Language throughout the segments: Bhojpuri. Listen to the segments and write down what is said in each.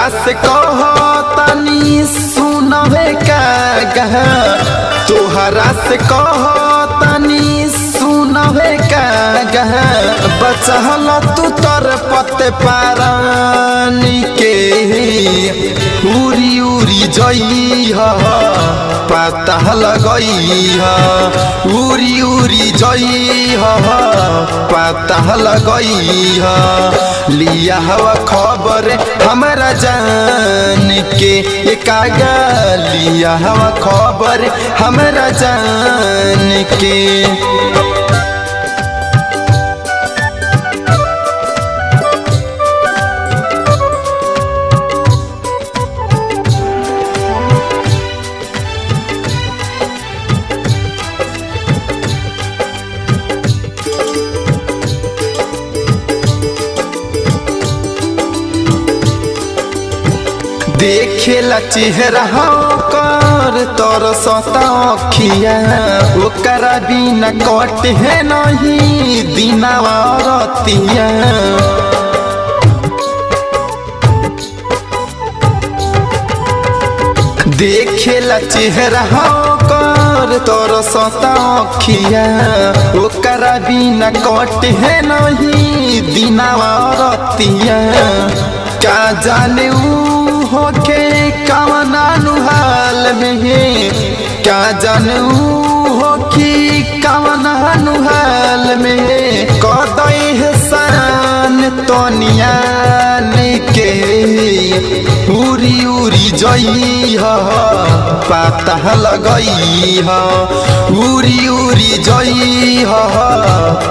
तोहरा से कहतनी सुनवे का गह, तोहरा से कहतनी सुनवे का गह, बचल तू तर पते पारानी के उरी उरी जई पता लगई उरी उरी जई पता लगई लिया हवा खबर हमारा जान के कागा, लिया हवा खबर हमारा जान के। देखेला चेहरा कर तोर सतखिया, ओकरा बिना कट है नहीं दिनवा रतिया। देखेला चेहरा कर तोर सतखिया, ओकरा बिना कट है नहीं दिनवा रतिया। का जाने होके कवना नुहाल में, क्या जानू हो कि कवना नुहाल में कदई हसान तोनिया के उरी उरी जई पता लगई उरी उरी जई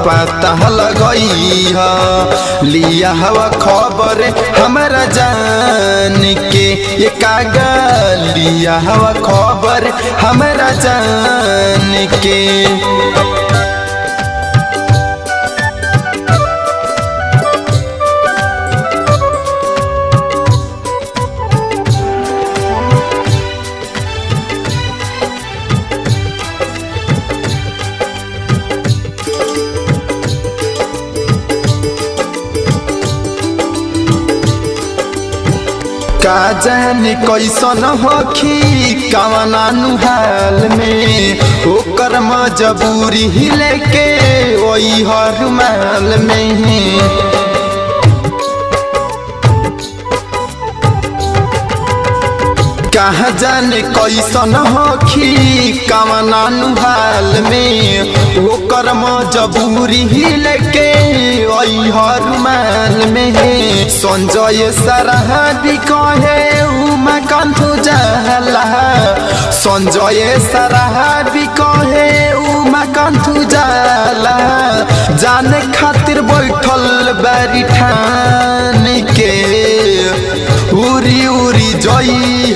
पता लगई लिया हवा खबर हमारा जान के ये कागा, लिया हवा खबर हमारा जान के। का जाने कैसन होखी कवना नुहाल में, ओकर मजबूरी लेके वही हर माल में। कहा जाने कैसन होखी कवना नुहाल में, ओकर मजबूरी लेके वही हर माल में। संजय सरहादी कहे उमाकांत जाला, संजय सरहादी कहे उमाकांत जाला, जाने खातिर बैठल बारी ठान के उरी उरी जई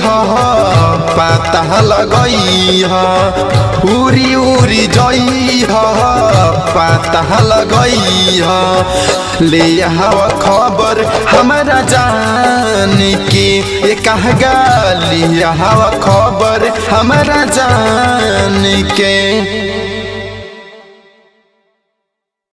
पता लगई उरी उरी जई पता लगई ले हवा खबर हमारा जान के ये कहगा, लिया हवा खबर हमारा जान के।